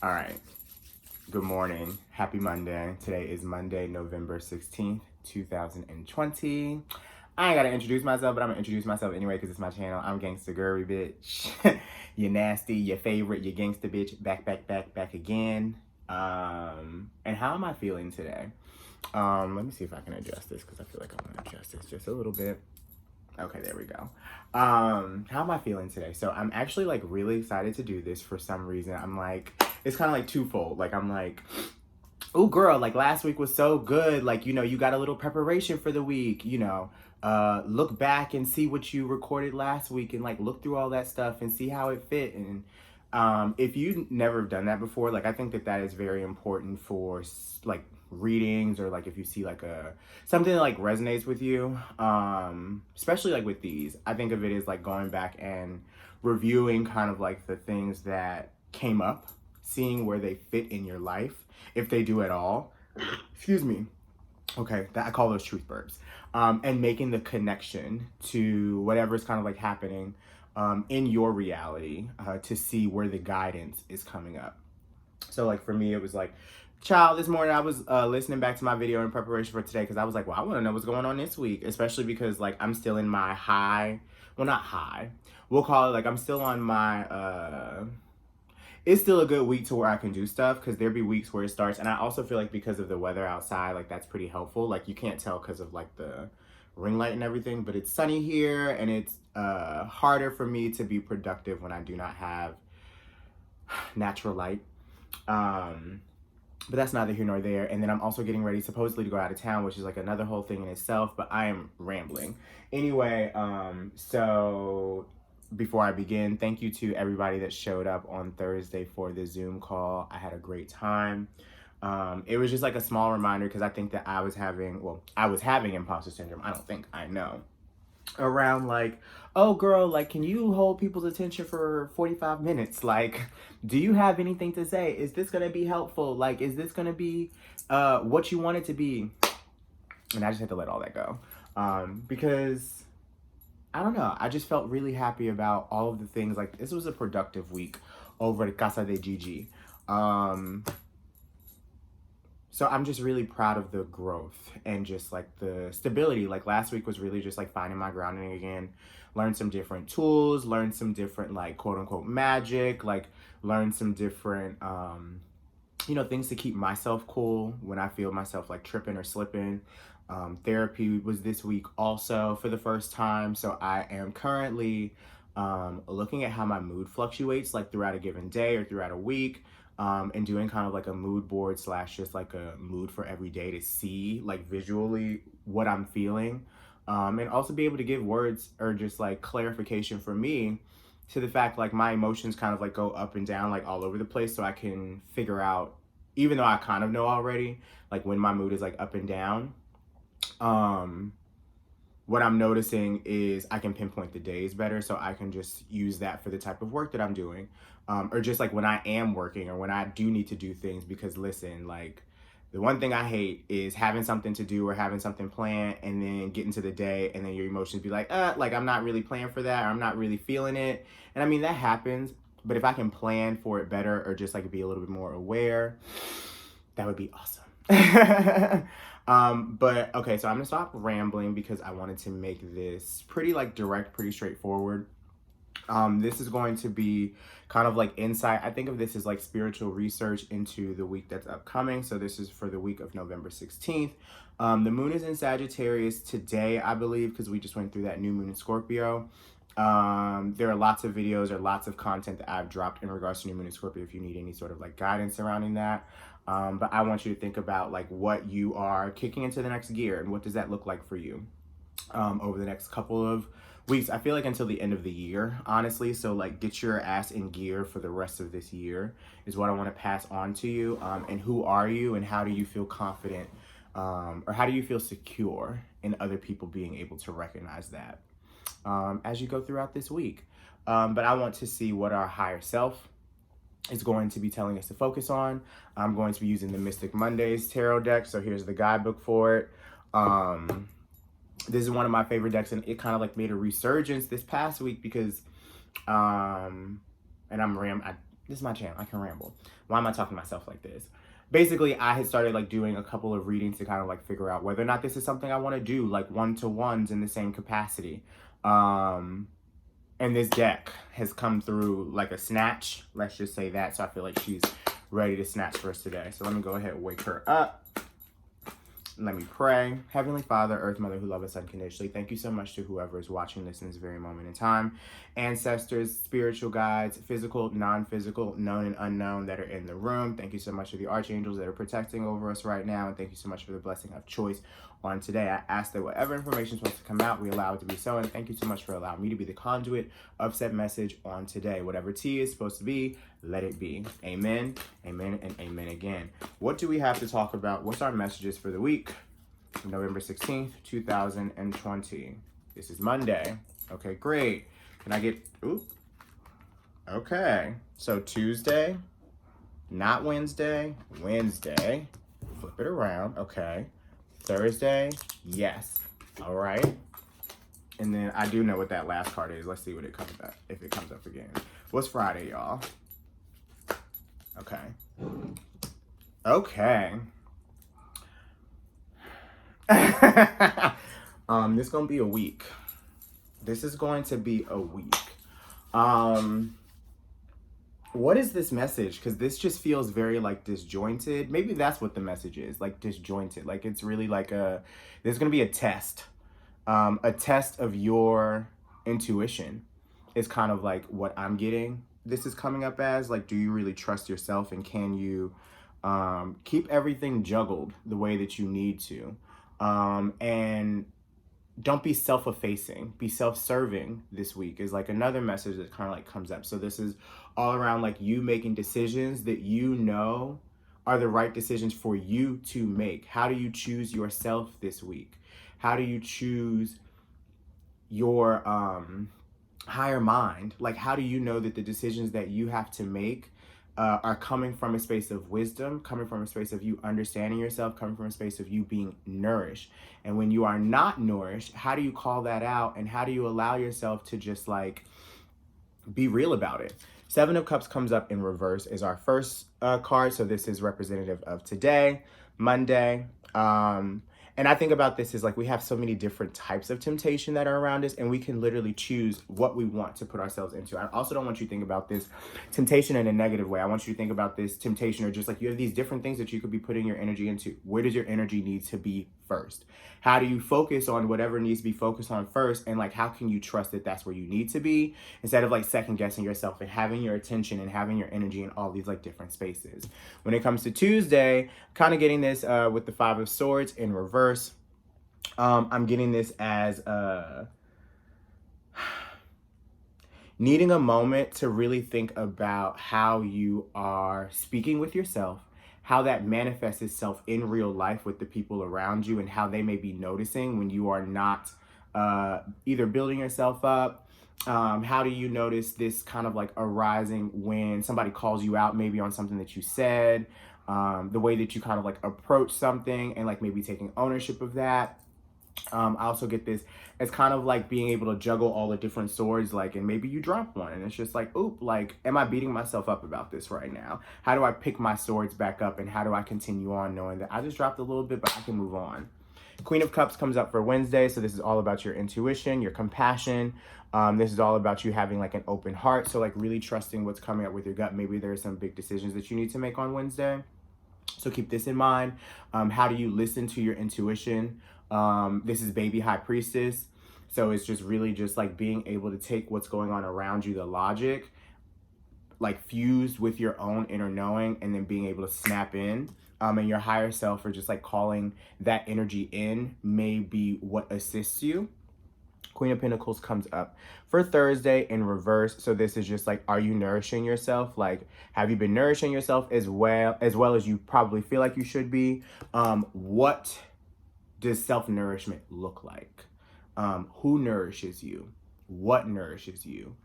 All right. Good morning. Happy Monday. Today is Monday, November 16th, 2020. I ain't gotta introduce myself, but I'm gonna introduce myself anyway because it's my channel. I'm Gangsta Girly, bitch. You nasty, your favorite, you gangsta bitch. Back again. And how am I feeling today? Let me see if I can adjust this because I feel like I want to adjust this just a little bit. Okay, there we go. How am I feeling today? So I'm actually like really excited to do this for some reason. I'm like, it's kind of like twofold. Like I'm like, oh girl, like last week was so good. Like, you got a little preparation for the week, look back and see what you recorded last week and like look through all that stuff and see how it fit. And if you never have done that before, like I think that is very important for like readings, or like if you see like something that like resonates with you, especially like with these. I think of it as like going back and reviewing kind of like the things that came up, seeing where they fit in your life, if they do at all. Excuse me. Okay, that I call those truth burps. And making the connection to whatever's kind of like happening in your reality, to see where the guidance is coming up. So like for me, it was like, child, this morning I was listening back to my video in preparation for today because I was like, well, I want to know what's going on this week, especially because like I'm still in my high, well, not high, we'll call it like I'm still on my it's still a good week to where I can do stuff, because there'll be weeks where it starts. And I also feel like because of the weather outside, like that's pretty helpful. Like you can't tell because of like the ring light and everything, but it's sunny here and it's harder for me to be productive when I do not have natural light. But that's neither here nor there. And then I'm also getting ready supposedly to go out of town, which is like another whole thing in itself, but I am rambling. Anyway, so before I begin, thank you to everybody that showed up on Thursday for the Zoom call. I had a great time. It was just like a small reminder, because I think that I was having imposter syndrome. I know. Around like, oh girl, like can you hold people's attention for 45 minutes? Like, do you have anything to say? Is this gonna be helpful? Like, is this gonna be what you want it to be? And I just had to let all that go. Because I don't know, I just felt really happy about all of the things. Like this was a productive week over at Casa de Gigi. So I'm just really proud of the growth and just like the stability. Like last week was really just like finding my grounding again, learn some different tools, learn some different like quote unquote magic, like learn some different, things to keep myself cool when I feel myself like tripping or slipping. Therapy was this week also for the first time. So I am currently looking at how my mood fluctuates like throughout a given day or throughout a week. And doing kind of like a mood board / just like a mood for every day to see like visually what I'm feeling. And also be able to give words or just like clarification for me to the fact like my emotions kind of like go up and down like all over the place, so I can figure out, even though I kind of know already, like when my mood is like up and down, what I'm noticing is I can pinpoint the days better, so I can just use that for the type of work that I'm doing. Or just like when I am working or when I do need to do things. Because listen, like the one thing I hate is having something to do or having something planned and then get into the day and then your emotions be like I'm not really planning for that, or I'm not really feeling it. And I mean, that happens, but if I can plan for it better or just like be a little bit more aware, that would be awesome. But okay, so I'm gonna stop rambling because I wanted to make this pretty like direct, pretty straightforward. This is going to be kind of like insight. I think of this as like spiritual research into the week that's upcoming. So this is for the week of November 16th. The moon is in Sagittarius today, I believe, because we just went through that new moon in Scorpio. There are lots of videos or lots of content that I've dropped in regards to new moon in Scorpio if you need any sort of like guidance surrounding that. But I want you to think about like what you are kicking into the next gear and what does that look like for you over the next couple of weeks. I feel like until the end of the year, honestly. So like get your ass in gear for the rest of this year is what I want to pass on to you. And who are you and how do you feel confident, or how do you feel secure in other people being able to recognize that as you go throughout this week. But I want to see what our higher self is going to be telling us to focus on. I'm going to be using the Mystic Mondays tarot deck. So here's the guidebook for it. This is one of my favorite decks, and it kind of like made a resurgence this past week because, and This is my channel. I can ramble. Why am I talking to myself like this? Basically, I had started like doing a couple of readings to kind of like figure out whether or not this is something I want to do, like one-to-ones in the same capacity. And this deck has come through like a snatch. Let's just say that. So I feel like she's ready to snatch for us today. So let me go ahead and wake her up. Let me pray. Heavenly Father, Earth Mother who love us unconditionally, thank you so much to whoever is watching this in this very moment in time. Ancestors, spiritual guides, physical, non-physical, known and unknown that are in the room. Thank you so much to the archangels that are protecting over us right now. And thank you so much for the blessing of choice on today. I ask that whatever information is supposed to come out, we allow it to be so. And thank you so much for allowing me to be the conduit of said message on today. Whatever tea is supposed to be, let it be. Amen, amen, and amen again. What do we have to talk about? What's our messages for the week? November 16th, 2020. This is Monday. Okay, great. Can I get, okay. So Tuesday, not Wednesday, Wednesday. Flip it around, okay. Thursday, yes. All right. And then I do know what that last card is. Let's see what it comes up, if it comes up again. What's Friday, y'all? Okay. Okay. This is gonna be a week. This is going to be a week. What is this message? Because this just feels very like disjointed. Maybe that's what the message is, like disjointed. Like it's really like there's gonna be a test of your intuition is kind of like what I'm getting. This is coming up as like, do you really trust yourself, and can you keep everything juggled the way that you need to? And don't be self-effacing, be self-serving this week is like another message that kind of like comes up. So this is all around like you making decisions that you know are the right decisions for you to make. How do you choose yourself this week? How do you choose your higher mind? Like, how do you know that the decisions that you have to make are coming from a space of wisdom, coming from a space of you understanding yourself, coming from a space of you being nourished? And when you are not nourished, how do you call that out? And how do you allow yourself to just like be real about it? Seven of Cups comes up in reverse is our first card. So this is representative of today, Monday. And I think about this as like we have so many different types of temptation that are around us, and we can literally choose what we want to put ourselves into. I also don't want you to think about this temptation in a negative way. I want you to think about this temptation or just like you have these different things that you could be putting your energy into. Where does your energy need to be first? How do you focus on whatever needs to be focused on first? And like, how can you trust that that's where you need to be instead of like second guessing yourself and having your attention and having your energy in all these like different spaces? When it comes to Tuesday, kind of getting this with the Five of Swords in reverse. I'm getting this as needing a moment to really think about how you are speaking with yourself, how that manifests itself in real life with the people around you, and how they may be noticing when you are not either building yourself up. How do you notice this kind of like arising when somebody calls you out maybe on something that you said, the way that you kind of like approach something and like maybe taking ownership of that. I also get this as kind of like being able to juggle all the different swords, like, and maybe you drop one and it's just like, oop, like, am I beating myself up about this right now? How do I pick my swords back up, and how do I continue on knowing that I just dropped a little bit, but I can move on? Queen of Cups comes up for Wednesday. So this is all about your intuition, your compassion. This is all about you having like an open heart. So like really trusting what's coming up with your gut. Maybe there are some big decisions that you need to make on Wednesday. So keep this in mind. How do you listen to your intuition? This is Baby High Priestess. So it's just really just like being able to take what's going on around you, the logic, like fused with your own inner knowing, and then being able to snap in. And your higher self, or just like calling that energy in, may be what assists you. Queen of Pentacles comes up for Thursday in reverse. So this is just like, are you nourishing yourself? Like, have you been nourishing yourself as well as you probably feel like you should be? What does self-nourishment look like? Who nourishes you? What nourishes you?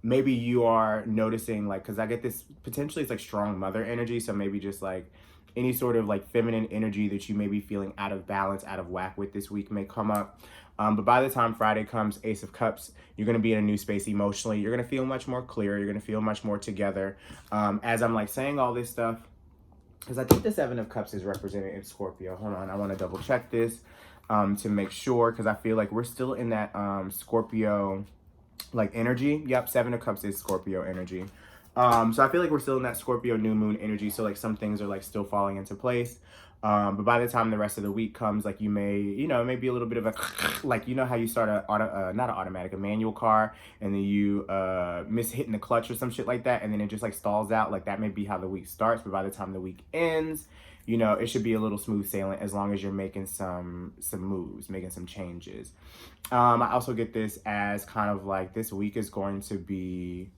Maybe you are noticing, like, because I get this, potentially it's like strong mother energy. So maybe just like any sort of like feminine energy that you may be feeling out of balance, out of whack with this week may come up. But by the time Friday comes, Ace of Cups, you're going to be in a new space emotionally. You're going to feel much more clear. You're going to feel much more together. As I'm like saying all this stuff, because I think the Seven of Cups is represented in Scorpio. Hold on, I want to double check this to make sure, because I feel like we're still in that Scorpio like energy. Yep, Seven of Cups is Scorpio energy. So I feel like we're still in that Scorpio new moon energy. So like some things are like still falling into place. But by the time the rest of the week comes, like you may, it may be a little bit of a, like, how you start a manual car, and then you miss hitting the clutch or some shit like that, and then it just like stalls out. Like that may be how the week starts, but by the time the week ends, it should be a little smooth sailing as long as you're making some moves, making some changes. I also get this as kind of like this week is going to be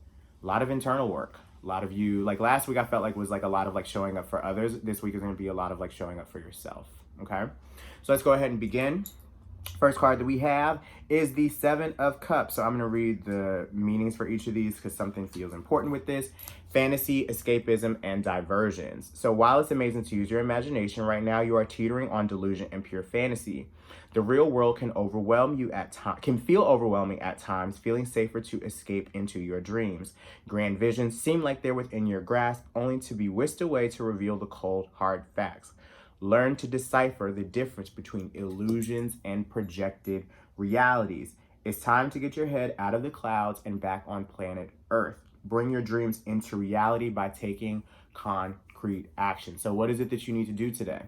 a lot of internal work. A lot of you, like last week I felt like was like a lot of like showing up for others. This week is going to be a lot of like showing up for yourself. Okay. So let's go ahead and begin. First card that we have is the Seven of Cups. So I'm going to read the meanings for each of these because something feels important with this. Fantasy, escapism, and diversions. So while it's amazing to use your imagination, right now you are teetering on delusion and pure fantasy. The real world can overwhelm you can feel overwhelming at times, feeling safer to escape into your dreams. Grand visions seem like they're within your grasp, only to be whisked away to reveal the cold, hard facts. Learn to decipher the difference between illusions and projected realities. It's time to get your head out of the clouds and back on planet Earth. Bring your dreams into reality by taking concrete action. So what is it that you need to do today?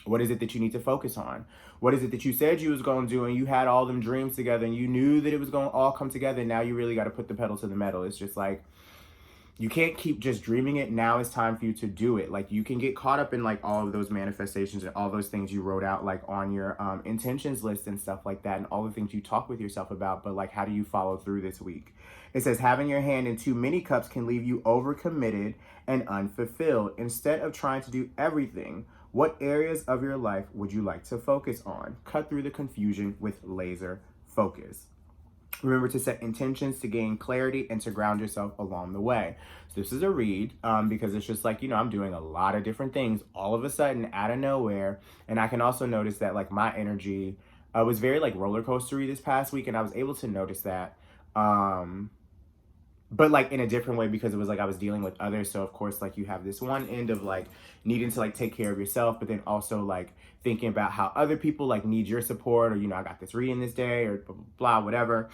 What is it that you need to focus on? What is it that you said you was going to do, and you had all them dreams together and you knew that it was going to all come together, and now you really got to put the pedal to the metal. It's just like, you can't keep just dreaming it. Now it's time for you to do it. Like you can get caught up in like all of those manifestations and all those things you wrote out like on your intentions list and stuff like that, and all the things you talk with yourself about, but like how do you follow through this week? It says having your hand in too many cups can leave you overcommitted and unfulfilled. Instead of trying to do everything, what areas of your life would you like to focus on? Cut through the confusion with laser focus. Remember to set intentions to gain clarity and to ground yourself along the way. So this is a read because it's just like, I'm doing a lot of different things all of a sudden out of nowhere. And I can also notice that like my energy was very like roller coastery this past week. And I was able to notice that. But like in a different way, because it was like I was dealing with others. So of course, like you have this one end of like needing to like take care of yourself, but then also like thinking about how other people like need your support, or, I got this reading this day, or blah, blah, blah, whatever.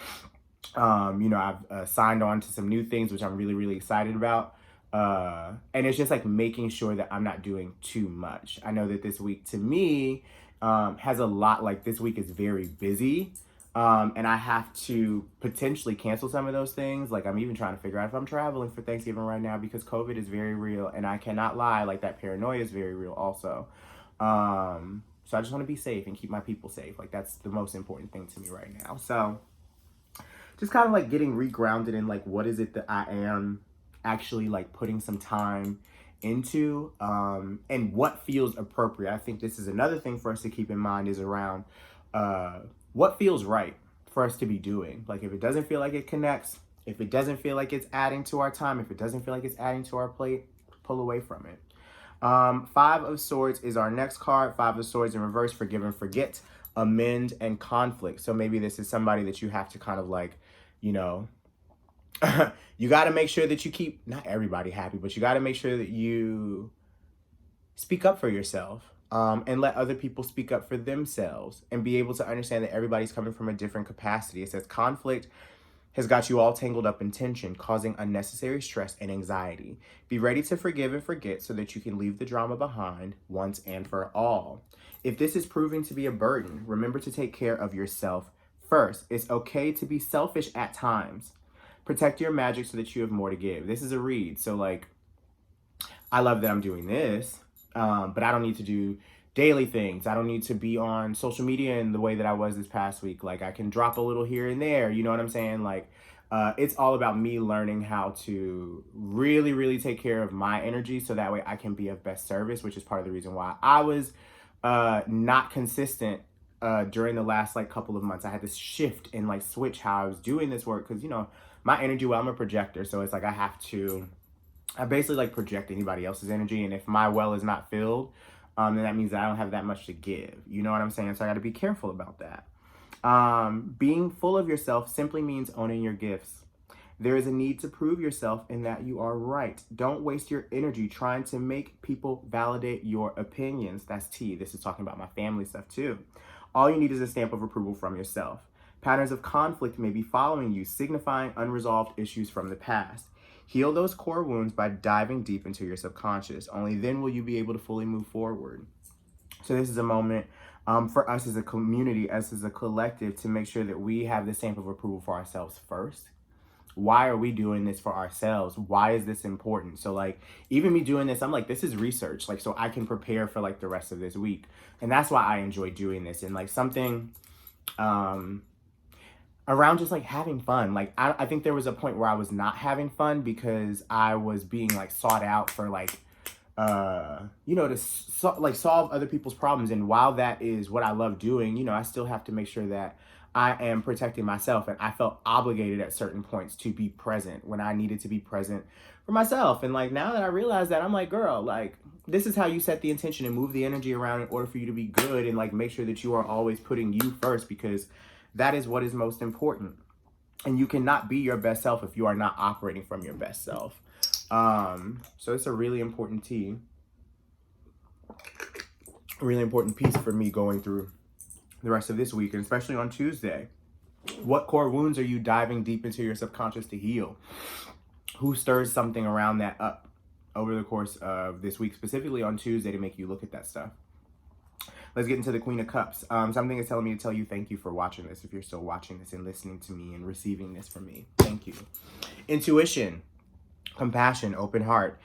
I've signed on to some new things, which I'm really, really excited about. And it's just like making sure that I'm not doing too much. I know that this week to me has a lot, like this week is very busy. And I have to potentially cancel some of those things. Like I'm even trying to figure out if I'm traveling for Thanksgiving right now, because COVID is very real, and I cannot lie, like that paranoia is very real also. So I just want to be safe and keep my people safe. Like that's the most important thing to me right now. So just kind of like getting regrounded in like, what is it that I am actually like putting some time into, and what feels appropriate. I think this is another thing for us to keep in mind is around, what feels right for us to be doing. Like if it doesn't feel like it connects, if it doesn't feel like it's adding to our time, if it doesn't feel like it's adding to our plate, pull away from it. Five of Swords is our next card. Five of Swords in reverse: forgive and forget, amend, and conflict. So maybe this is somebody that you have to kind of like, you got to make sure that you keep not everybody happy, but you got to make sure that you speak up for yourself. And let other people speak up for themselves, and be able to understand that everybody's coming from a different capacity. It says conflict has got you all tangled up in tension, causing unnecessary stress and anxiety. Be ready to forgive and forget so that you can leave the drama behind once and for all. If this is proving to be a burden, remember to take care of yourself first. It's okay to be selfish at times. Protect your magic so that you have more to give. This is a read. So like, I love that I'm doing this. But I don't need to do daily things. I don't need to be on social media in the way that I was this past week. Like I can drop a little here and there, you know what I'm saying? Like, it's all about me learning how to really, really take care of my energy, so that way I can be of best service, which is part of the reason why I was, not consistent, during the last like couple of months. I had this shift and like switch how I was doing this work. Cause my energy, well, I'm a projector, so it's like I basically like project anybody else's energy, and if my well is not filled, then that means that I don't have that much to give. You know what I'm saying? So I got to be careful about that. Being full of yourself simply means owning your gifts. There is a need to prove yourself in that you are right. Don't waste your energy trying to make people validate your opinions. That's T. This is talking about my family stuff too. All you need is a stamp of approval from yourself. Patterns of conflict may be following you, signifying unresolved issues from the past. Heal those core wounds by diving deep into your subconscious. Only then will you be able to fully move forward. So this is a moment for us as a community, us as a collective, to make sure that we have the stamp of approval for ourselves first. Why are we doing this for ourselves? Why is this important? So like, even me doing this, I'm like, this is research, like, so I can prepare for like the rest of this week. And that's why I enjoy doing this. And like something around just like having fun. Like, I think there was a point where I was not having fun because I was being like sought out for like, to solve other people's problems. And while that is what I love doing, I still have to make sure that I am protecting myself. And I felt obligated at certain points to be present when I needed to be present for myself. And like, now that I realize that, I'm like, girl, like, this is how you set the intention and move the energy around in order for you to be good, and like make sure that you are always putting you first, because that is what is most important. And you cannot be your best self if you are not operating from your best self. So it's a really important really important piece for me going through the rest of this week, and especially on Tuesday. What core wounds are you diving deep into your subconscious to heal? Who stirs something around that up over the course of this week, specifically on Tuesday, to make you look at that stuff? Let's get into the Queen of Cups. Something is telling me to tell you thank you for watching this, if you're still watching this and listening to me and receiving this from me. Thank you. Intuition, compassion, open heart.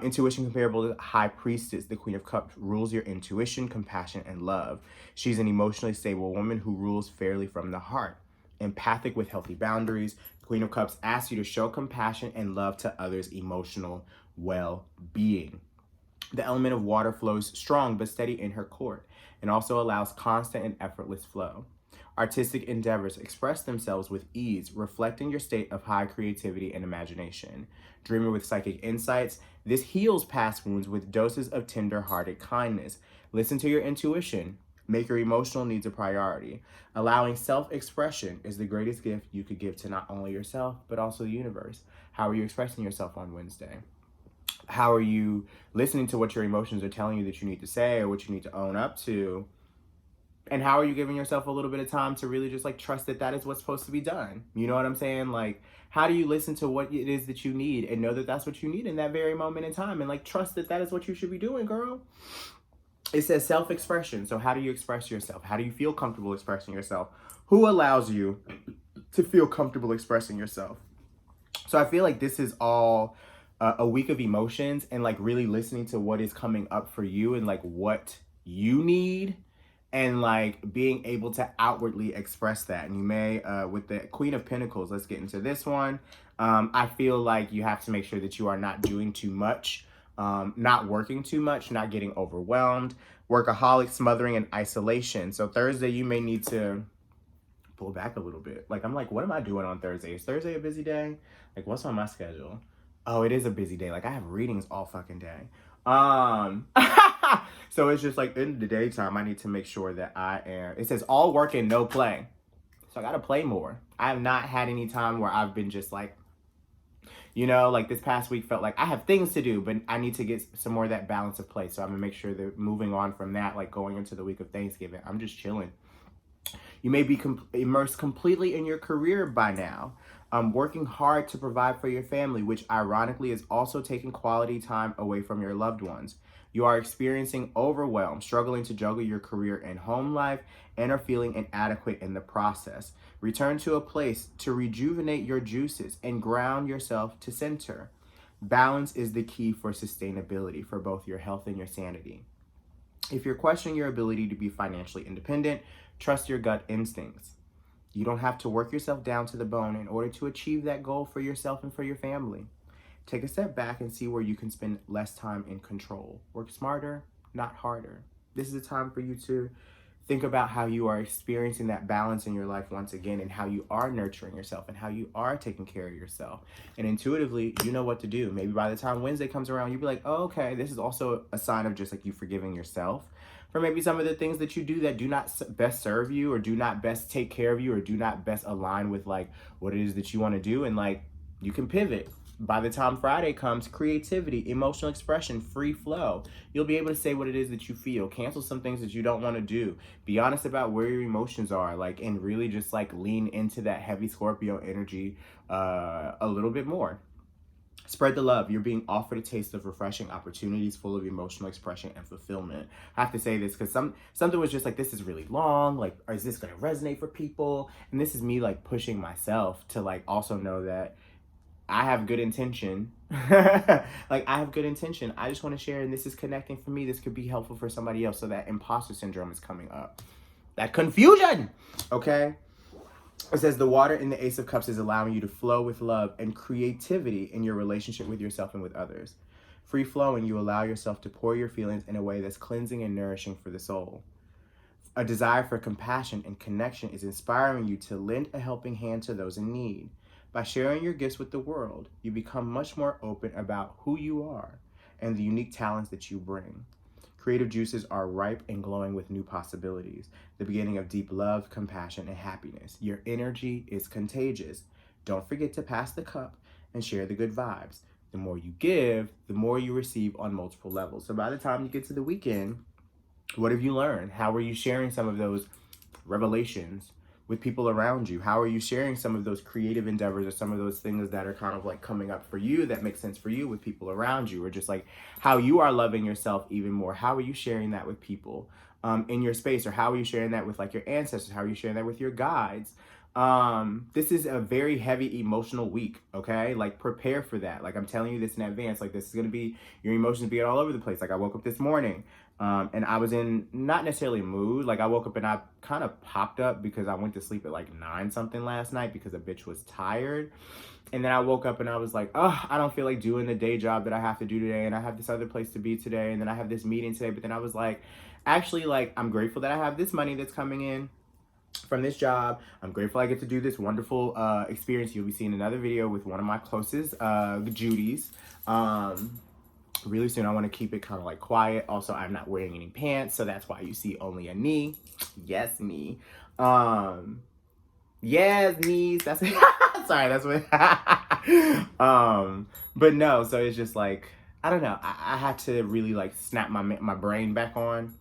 Intuition comparable to High Priestess. The Queen of Cups rules your intuition, compassion, and love. She's an emotionally stable woman who rules fairly from the heart. Empathic with healthy boundaries. The Queen of Cups asks you to show compassion and love to others' emotional well-being. The element of water flows strong but steady in her court, and also allows constant and effortless flow. Artistic endeavors express themselves with ease, reflecting your state of high creativity and imagination. Dreamer with psychic insights, this heals past wounds with doses of tender-hearted kindness. Listen to your intuition. Make your emotional needs a priority. Allowing self-expression is the greatest gift you could give to not only yourself, but also the universe. How are you expressing yourself on Wednesday? How are you listening to what your emotions are telling you that you need to say, or what you need to own up to? And how are you giving yourself a little bit of time to really just like trust that that is what's supposed to be done? You know what I'm saying? Like, how do you listen to what it is that you need and know that that's what you need in that very moment in time, and like trust that that is what you should be doing, girl? It says self-expression. So how do you express yourself? How do you feel comfortable expressing yourself? Who allows you to feel comfortable expressing yourself? So I feel like this is all a week of emotions, and like really listening to what is coming up for you and like what you need, and like being able to outwardly express that. And you may, with the Queen of Pentacles, let's get into this one. I feel like you have to make sure that you are not doing too much, not working too much, not getting overwhelmed. Workaholic, smothering, and isolation. So Thursday, you may need to pull back a little bit. Like, I'm like, what am I doing on Thursday? Is Thursday a busy day? Like, what's on my schedule? Oh, it is a busy day. Like, I have readings all fucking day. So it's just like in the daytime, I need to make sure that I am, it says all work and no play. So I got to play more. I have not had any time where I've been just like, like this past week felt like I have things to do, but I need to get some more of that balance of play. So I'm gonna make sure that moving on from that, like going into the week of Thanksgiving, I'm just chilling. You may be immersed completely in your career by now. Working hard to provide for your family, which ironically is also taking quality time away from your loved ones. You are experiencing overwhelm, struggling to juggle your career and home life, and are feeling inadequate in the process. Return to a place to rejuvenate your juices and ground yourself to center. Balance is the key for sustainability for both your health and your sanity. If you're questioning your ability to be financially independent, trust your gut instincts. You don't have to work yourself down to the bone in order to achieve that goal for yourself and for your family. Take a step back and see where you can spend less time in control. Work smarter, not harder. This is a time for you to Think about how you are experiencing that balance in your life once again, and how you are nurturing yourself and how you are taking care of yourself. And intuitively, you know what to do. Maybe by the time Wednesday comes around, you'll be like, oh, okay, this is also a sign of just like you forgiving yourself for maybe some of the things that you do that do not best serve you, or do not best take care of you, or do not best align with like what it is that you want to do. And like, you can pivot. By the time Friday comes, creativity, emotional expression, free flow. You'll be able to say what it is that you feel. Cancel some things that you don't want to do. Be honest about where your emotions are, like, and really just like lean into that heavy Scorpio energy a little bit more. Spread the love. You're being offered a taste of refreshing opportunities full of emotional expression and fulfillment. I have to say this because something was just like, this is really long. Like, is this going to resonate for people? And this is me like pushing myself to like also know that I have good intention. Like, I have good intention. I just want to share, and this is connecting for me. This could be helpful for somebody else. So that imposter syndrome is coming up. That confusion, okay? It says the water in the Ace of Cups is allowing you to flow with love and creativity in your relationship with yourself and with others. Free flowing, you allow yourself to pour your feelings in a way that's cleansing and nourishing for the soul. A desire for compassion and connection is inspiring you to lend a helping hand to those in need. By sharing your gifts with the world, you become much more open about who you are and the unique talents that you bring. Creative juices are ripe and glowing with new possibilities, the beginning of deep love, compassion, and happiness. Your energy is contagious. Don't forget to pass the cup and share the good vibes. The more you give, the more you receive on multiple levels. So by the time you get to the weekend, what have you learned? How are you sharing some of those revelations with people around you? How are you sharing some of those creative endeavors, or some of those things that are kind of like coming up for you that make sense for you with people around you? Or just like how you are loving yourself even more? How are you sharing that with people in your space? Or how are you sharing that with like your ancestors? How are you sharing that with your guides? This is a very heavy emotional week, okay? Like, prepare for that. Like, I'm telling you this in advance. Like, this is going to be your emotions being all over the place. Like, I woke up this morning and I was in not necessarily a mood. Like, I woke up and I kind of popped up because I went to sleep at like 9 something last night because a bitch was tired. And then I woke up and I was like, oh, I don't feel like doing the day job that I have to do today. And I have this other place to be today. And then I have this meeting today. But then I was like, actually, like, I'm grateful that I have this money that's coming in from this job. I'm grateful I get to do this wonderful experience. You'll be seeing another video with one of my closest Judies really soon. I want to keep it kind of like quiet. Also, I'm not wearing any pants, so that's why you see only a knee. Yes, knee. Yes, knees. That's sorry, that's what but no, so it's just like, I don't know. I had to really like snap my brain back on.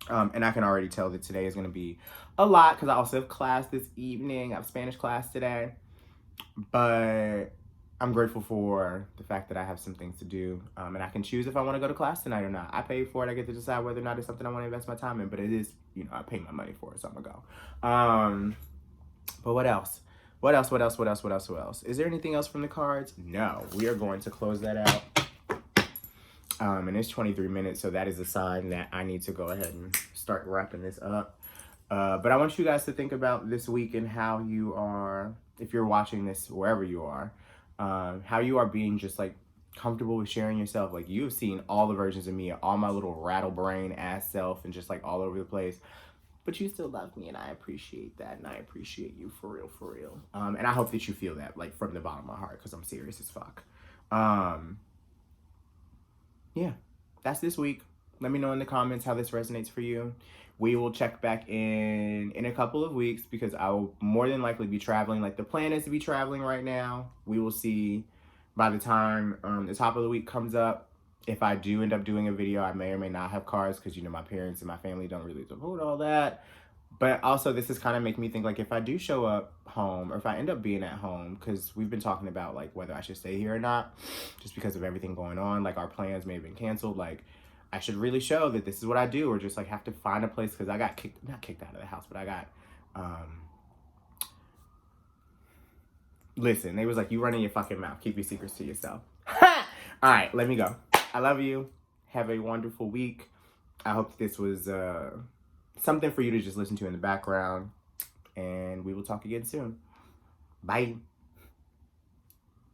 And I can already tell that today is going to be a lot because I also have class this evening. I have Spanish class today. But I'm grateful for the fact that I have some things to do. And I can choose if I want to go to class tonight or not. I paid for it. I get to decide whether or not it's something I want to invest my time in. But it is, you know, I paid my money for it, so I'm going to go. But what else? What else? Is there anything else from the cards? No. We are going to close that out. And it's 23 minutes, so that is a sign that I need to go ahead and start wrapping this up. But I want you guys to think about this week and how you are, if you're watching this wherever you are, how you are being just like comfortable with sharing yourself. Like, you have seen all the versions of me, all my little rattle brain ass self, and just like all over the place. But you still love me, and I appreciate that, and I appreciate you for real. And I hope that you feel that, like, from the bottom of my heart, because I'm serious as fuck. Yeah, that's this week. Let me know in the comments how this resonates for you. We will check back in a couple of weeks because I will more than likely be traveling. Like, the plan is to be traveling right now. We will see by the time the top of the week comes up. If I do end up doing a video, I may or may not have cards because, you know, my parents and my family don't really support all that. But also, this is kind of making me think, like, if I do show up home, or if I end up being at home, because we've been talking about, like, whether I should stay here or not, just because of everything going on. Like, our plans may have been canceled. Like, I should really show that this is what I do, or just, like, have to find a place, because I got not kicked out of the house, but I got, listen, they was like, you running your fucking mouth. Keep your secrets to yourself. All right, let me go. I love you. Have a wonderful week. I hope this was something for you to just listen to in the background. And we will talk again soon. Bye.